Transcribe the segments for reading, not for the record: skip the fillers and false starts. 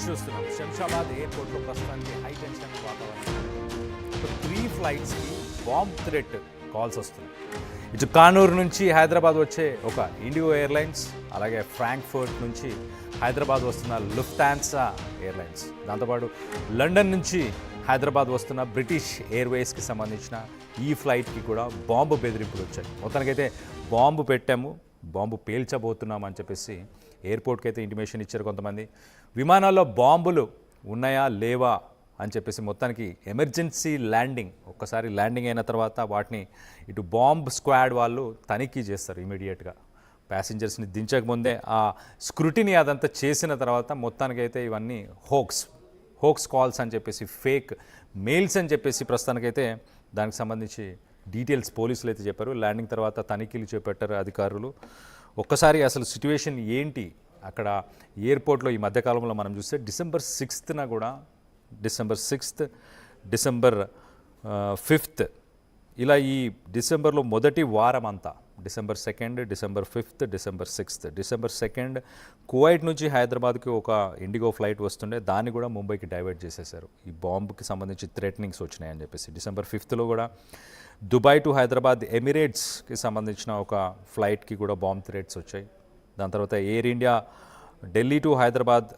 చూస్తున్నాం శంషాబాద్ ఎయిర్పోర్ట్లో ప్రస్తుతానికి హై టెన్షన్ వాతావరణం. 3 ఫ్లైట్స్కి బాంబ్ థ్రెట్ కాల్స్ వస్తున్నాయి. ఇటు కానూరు నుంచి హైదరాబాద్ వచ్చే ఒక ఇండిగో ఎయిర్లైన్స్, అలాగే ఫ్రాంక్ఫర్ట్ నుంచి హైదరాబాద్ వస్తున్న లుఫ్టాన్సా ఎయిర్లైన్స్, దాంతోపాటు లండన్ నుంచి హైదరాబాద్ వస్తున్న బ్రిటిష్ ఎయిర్వేస్కి సంబంధించిన ఈ ఫ్లైట్కి కూడా బాంబు బెదిరింపులు వచ్చాయి. మొత్తానికైతే బాంబు పెట్టాము, బాంబు పేల్చబోతున్నామని చెప్పేసి ఎయిర్పోర్ట్కి అయితే ఇంటిమేషన్ ఇచ్చారు కొంతమంది. విమానాల్లో బాంబులు ఉన్నాయా లేవా అని చెప్పేసి మొత్తానికి ఎమర్జెన్సీ ల్యాండింగ్, ఒక్కసారి ల్యాండింగ్ అయిన తర్వాత వాటిని ఇటు బాంబ్ స్క్వాడ్ వాళ్ళు తనిఖీ చేస్తారు ఇమీడియట్గా. ప్యాసింజర్స్ని దించకముందే ఆ స్క్రూటినీ అదంతా చేసిన తర్వాత మొత్తానికైతే ఇవన్నీ హోక్స్ కాల్స్ అని చెప్పేసి, ఫేక్ మెయిల్స్ అని చెప్పేసి ప్రస్తుతానికైతే దానికి సంబంధించి డీటెయిల్స్ పోలీసులు అయితే చెప్పారు. ల్యాండింగ్ తర్వాత తనిఖీలు చేపట్టారు అధికారులు. ఒక్కసారి అసలు సిచ్యువేషన్ ఏంటి అక్కడ ఎయిర్పోర్ట్లో ఈ మధ్యకాలంలో మనం చూస్తే December 6th కూడా, December 6th, December 5th, ఇలా ఈ డిసెంబర్లో మొదటి వారం అంతా December 2nd, December 5th, December 6th. December 2nd Kuwait నుంచి హైదరాబాద్కి ఒక ఇండిగో ఫ్లైట్ వస్తుండే, దాన్ని కూడా ముంబైకి డైవర్ట్ చేసేశారు. ఈ బాంబుకి సంబంధించి థ్రెటనింగ్స్ వచ్చినాయని చెప్పేసి. December 5th కూడా దుబాయ్ టు హైదరాబాద్ ఎమిరేట్స్కి సంబంధించిన ఒక ఫ్లైట్కి కూడా బాంబ్ థ్రెట్స్ వచ్చాయి. దాని తర్వాత Air India Delhi to Hyderabad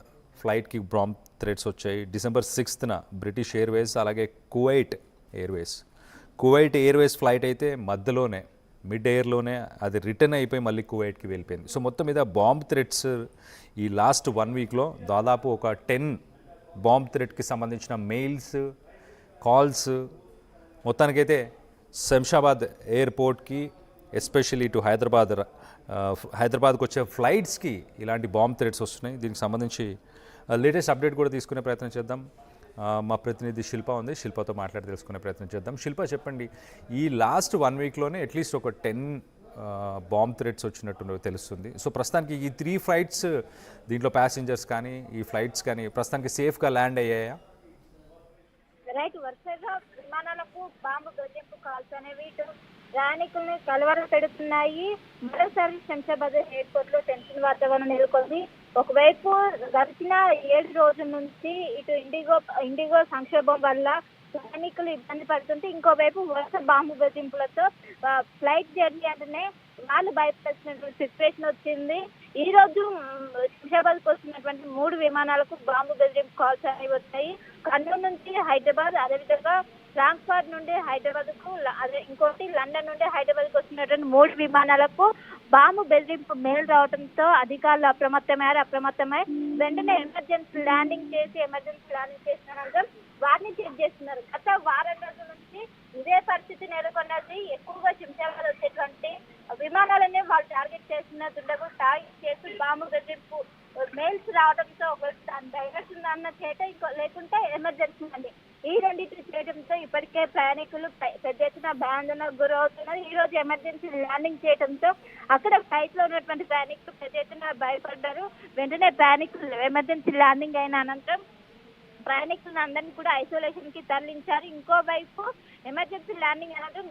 ఫ్లైట్కి బాంబ్ థ్రెట్స్ వచ్చాయి. December 6th బ్రిటిష్ ఎయిర్వేస్, అలాగే కువైట్ ఎయిర్వేస్ ఫ్లైట్ అయితే మధ్యలోనే, మిడ్ ఎయిర్లోనే అది రిటర్న్ అయిపోయి మళ్ళీ కువైట్కి వెళ్ళిపోయింది. సో మొత్తం మీద బాంబ్ థ్రెట్స్ ఈ లాస్ట్ 1 వీక్లో దాదాపు ఒక 10 బాంబ్ థ్రెట్కి సంబంధించిన మెయిల్స్, కాల్స్ మొత్తానికైతే శంషాబాద్ ఎయిర్పోర్ట్కి, ఎస్పెషల్లీ టు హైదరాబాద్కి వచ్చే ఫ్లైట్స్కి ఇలాంటి బాంబ్ థ్రెట్స్ వస్తున్నాయి. దీనికి సంబంధించి లేటెస్ట్ అప్డేట్ కూడా తీసుకునే ప్రయత్నం చేద్దాం. మా ప్రతినిధి శిల్ప ఉంది, శిల్పతో మాట్లాడి తెలుసుకునే ప్రయత్నం చేద్దాం. శిల్ప, చెప్పండి, ఈ లాస్ట్ 1 వీక్లోనే అట్లీస్ట్ ఒక 10 బాంబ్ థ్రెట్స్ వచ్చినట్టు తెలుస్తుంది. సో ప్రస్తుతానికి ఈ 3 ఫ్లైట్స్, దీంట్లో ప్యాసింజర్స్ కానీ ఈ ఫ్లైట్స్ కానీ ప్రస్తుతానికి సేఫ్గా ల్యాండ్ అయ్యాయా? రైట్, వరుసగా విమానాలకు బాంబు బెదిరింపు కాల్స్ అనేవి ప్రయాణికుల్ని కలవర పెడుతున్నాయి. మరోసారి శంషాబాద్ ఎయిర్పోర్ట్ లో టెన్షన్ వాతావరణం నెలకొంది. ఒకవైపు గడిచిన 7 రోజుల నుంచి ఇటు ఇండిగో సంక్షోభం వల్ల ప్రయాణికులు ఇబ్బంది పడుతుంటే, ఇంకోవైపు వరుస బాంబు బెదిరింపులతో ఫ్లైట్ జర్నీ అంటేనే వాళ్ళు భయపడాల్సినటువంటి సిచ్యువేషన్ వచ్చింది. ఈ రోజు శంషాబాద్కి వస్తున్నటువంటి 3 విమానాలకు బాంబు బెదిరింపు కాల్స్ అనేవి వచ్చాయి. కర్నూలు నుంచి హైదరాబాద్, అదేవిధంగా ఫ్రాంక్ఫర్ట్ నుండి హైదరాబాద్కు, అదే ఇంకోటి లండన్ నుండి హైదరాబాద్కు వస్తున్నటువంటి 3 విమానాలకు బాంబు బెదిరింపు మెయిల్ రావడంతో అధికారులు అప్రమత్తమై వెంటనే ఎమర్జెన్సీ ల్యాండింగ్ చేసిన అనంతరం వారిని చెక్ చేస్తున్నారు. గత వారం రోజుల నుంచి ఇదే పరిస్థితి నెలకొన్నది. ఎక్కువగా శంషాబాద్ వచ్చేటువంటి విమానాలనే వాళ్ళు టార్గెట్ చేస్తున్నట్టు టార్గెట్ చేసి బాంబు బెదిరింపు మెయిల్స్ రావడంతో ఒకటి దాని డైవర్షన్ అన్న చేత, లేకుంటే ఎమర్జెన్సీ అండి, ఈ రెండింటిని చేయడంతో ఇప్పటికే ప్రయాణికులు పెద్ద ఎత్తున భయాందోళనకు గురవుతున్నారు. ఈ రోజు ఎమర్జెన్సీ ల్యాండింగ్ చేయడంతో అక్కడ ఫ్లైట్ లో ఉన్నటువంటి ప్రయాణికులు పెద్ద ఎత్తున భయపడ్డారు. వెంటనే ప్రయాణికులు ఎమర్జెన్సీ ల్యాండింగ్ అయిన అనంతరం ప్రయాణికులను అందరినీ కూడా ఐసోలేషన్ కి తరలించారు. ఇంకోవైపు ఎమర్జెన్సీ ల్యాండింగ్ అనంతరం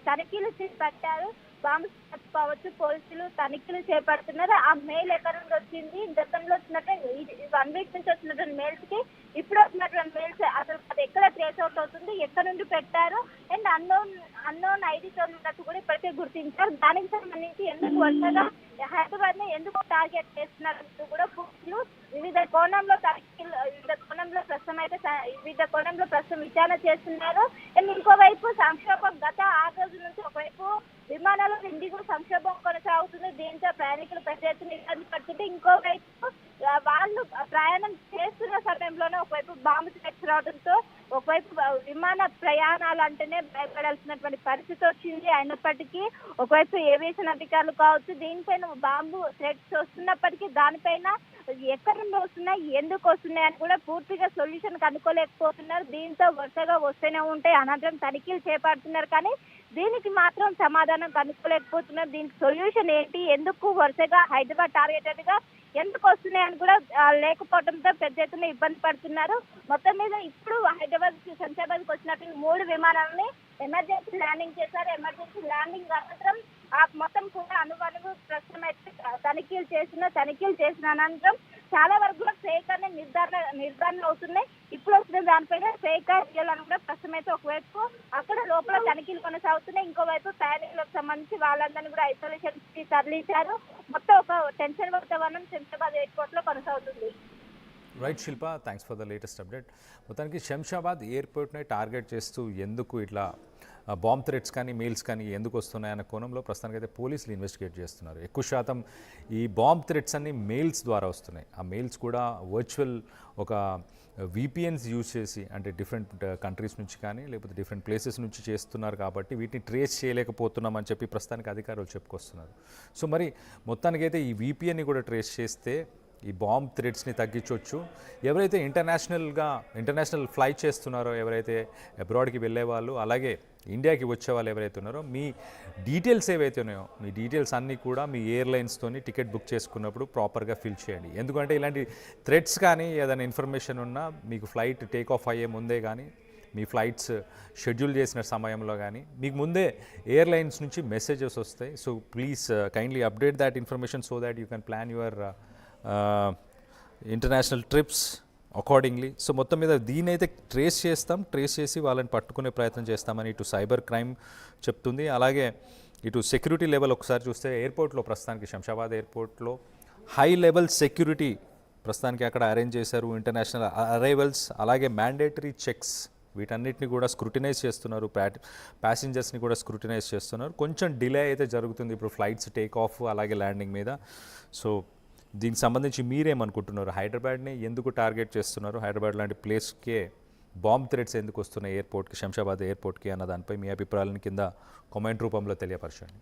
తనిఖీలు చేపట్టారు. బాంబు కావచ్చు, పోలీసులు తనిఖీలు చేపడుతున్నారు. ఆ మెయిల్ ఎక్కడి నుండి వచ్చింది, గతంలో వచ్చినట్టు 1 వీక్ నుంచి వచ్చినటువంటి మెయిల్స్ కి ఇప్పుడు వచ్చినటువంటి మెయిల్స్ అసలు అది ఎక్కడ ట్రేస్ అవుట్ అవుతుంది, ఎక్కడ నుండి పెట్టారు, అండ్ అన్నోన్ ఐడీతో ఉన్నట్టు కూడా ఇప్పటికే గుర్తించారు. దానికి సంబంధించి ఎందుకు వరుసగా హైదరాబాద్ ని ఎందుకు టార్గెట్ చేస్తున్నట్టు కూడా పోలీసులు వివిధ కోణంలో ప్రస్తుతం విచారణ చేస్తున్నారు. అండ్ ఇంకోవైపు సంక్షోభం గత 6 రోజుల నుంచి ఒకవైపు విమానాల్లో ఇండిగో సంక్షోభం కొనసాగుతుంది. దీంతో ప్రయాణికులు పెద్ద ఎత్తున ఇబ్బంది పడుతుంటే, ఇంకోవైపు వాళ్ళు ప్రయాణం చేస్తున్న సమయంలోనే ఒకవైపు బాంబు థ్రెట్స్ రావడంతో ఒకవైపు విమాన ప్రయాణాలు అంటేనే భయపడాల్సినటువంటి పరిస్థితి వచ్చింది. అయినప్పటికీ ఒకవైపు ఏవియేషన్ అధికారులు కావచ్చు, దీనిపైన బాంబు థ్రెట్స్ వస్తున్నప్పటికీ దానిపైన ఎక్కడి నుండి వస్తున్నాయి, ఎందుకు వస్తున్నాయి అని కూడా పూర్తిగా సొల్యూషన్ కనుక్కోలేకపోతున్నారు. దీంతో వరుసగా వస్తూనే ఉంటాయి, అనంతరం తనిఖీలు చేపడుతున్నారు, కానీ దీనికి మాత్రం సమాధానం కనుక్కోలేకపోతున్నారు. దీనికి సొల్యూషన్ ఏంటి, ఎందుకు వరుసగా హైదరాబాద్ టార్గెటెడ్ గా ఎందుకు వస్తున్నాయని కూడా లేకపోవడంతో పెద్ద ఎత్తున ఇబ్బంది పడుతున్నారు. మొత్తం మీద ఇప్పుడు శంషాబాద్కి వచ్చినట్టు 3 విమానాలని ఎమర్జెన్సీ ల్యాండింగ్ చేశారు. ఎమర్జెన్సీ ల్యాండింగ్ అనంతరం ఆ మొత్తం కూడా అనువనువు ప్రస్తుతం అయితే తనిఖీలు చేసిన అనంతరం చాలా వరకు కూడా ఫేక్ అనే నిర్ధారణ అవుతున్నాయి. ఇప్పుడు వచ్చిన దానిపైన ఫేక్ రియల్ అని కూడా ప్రస్తుతం అయితే ఒకవైపు అక్కడ లోపల తనిఖీలు కొనసాగుతున్నాయి, ఇంకోవైపు ప్రయాణికులకు సంబంధించి వాళ్ళందరినీ కూడా ఐసోలేషన్ కి తరలించారు. మొత్తం ఒక టెన్షన్ వాతావరణం శంషాబాద్ ఎయిర్పోర్ట్ లో కొనసాగుతుంది. Right Shilpa, thanks for the latest update. మొత్తానికి శంషాబాద్ ఎయిర్పోర్ట్ని టార్గెట్ చేస్తూ ఎందుకు ఇట్లా బాంబ్ థ్రెట్స్ కానీ మెయిల్స్ కానీ ఎందుకు వస్తున్నాయన్న కోణంలో ప్రస్తుతానికైతే పోలీసులు ఇన్వెస్టిగేట్ చేస్తున్నారు. ఎక్కువ శాతం ఈ బాంబ్ థ్రెట్స్ అన్ని మెయిల్స్ ద్వారా వస్తున్నాయి. ఆ మెయిల్స్ కూడా వర్చువల్ ఒక విపిఎన్స్ యూజ్ చేసి, అంటే డిఫరెంట్ కంట్రీస్ నుంచి కానీ లేకపోతే డిఫరెంట్ ప్లేసెస్ నుంచి చేస్తున్నారు కాబట్టి వీటిని ట్రేస్ చేయలేకపోతున్నామని చెప్పి ప్రస్తుతానికి అధికారులు చెప్పుకొస్తున్నారు. సో మరి మొత్తానికైతే ఈ విపిఎన్ని కూడా ట్రేస్ చేస్తే ఈ బాంబ్ థ్రెట్స్ని తగ్గించవచ్చు. ఎవరైతే ఇంటర్నేషనల్ ఫ్లై చేస్తున్నారో, ఎవరైతే అబ్రాడ్కి వెళ్ళే వాళ్ళు, అలాగే ఇండియాకి వచ్చే వాళ్ళు ఎవరైతే ఉన్నారో, మీ డీటెయిల్స్ ఏవైతే ఉన్నాయో మీ డీటెయిల్స్ అన్నీ కూడా మీ ఎయిర్లైన్స్తోని టికెట్ బుక్ చేసుకున్నప్పుడు ప్రాపర్గా ఫిల్ చేయండి. ఎందుకంటే ఇలాంటి థ్రెట్స్ కానీ ఏదైనా ఇన్ఫర్మేషన్ ఉన్నా మీకు ఫ్లైట్ టేక్ ఆఫ్ అయ్యే ముందే కానీ, మీ ఫ్లైట్స్ షెడ్యూల్ చేసిన సమయంలో కానీ మీకు ముందే ఎయిర్లైన్స్ నుంచి మెసేజెస్ వస్తాయి. So please kindly update that information so that you can plan your international trips accordingly. So మొత్తం మీద దీనైతే ట్రేస్ చేసి వాళ్ళని పట్టుకునే ప్రయత్నం చేస్తామని ఇటు సైబర్ క్రైమ్ చెప్తుంది. అలాగే ఇటు సెక్యూరిటీ లెవెల్ ఒకసారి చూస్తే ఎయిర్పోర్ట్లో ప్రస్తుతానికి శంషాబాద్ ఎయిర్పోర్ట్లో హై లెవెల్ సెక్యూరిటీ ప్రస్తుతానికి అక్కడ అరేంజ్ చేశారు. ఇంటర్నేషనల్ అరైవల్స్ అలాగే మ్యాండేటరీ చెక్స్ వీటన్నిటిని కూడా స్క్రూటినైజ్ చేస్తున్నారు. ప్యాసింజర్స్ని కూడా స్క్రూటినైజ్ చేస్తున్నారు. కొంచెం డిలే అయితే జరుగుతుంది ఇప్పుడు ఫ్లైట్స్ టేక్ ఆఫ్ అలాగే ల్యాండింగ్ మీద. సో దీనికి సంబంధించి మీరేమనుకుంటున్నారు? హైదరాబాద్ని ఎందుకు టార్గెట్ చేస్తున్నారు? హైదరాబాద్ లాంటి ప్లేస్కే బాంబ్ థ్రెట్స్ ఎందుకు వస్తున్నాయి ఎయిర్పోర్ట్కి, శంషాబాద్ ఎయిర్పోర్ట్కి అన్న దానిపై మీ అభిప్రాయాలను కింద కామెంట్ రూపంలో తెలియపరచండి.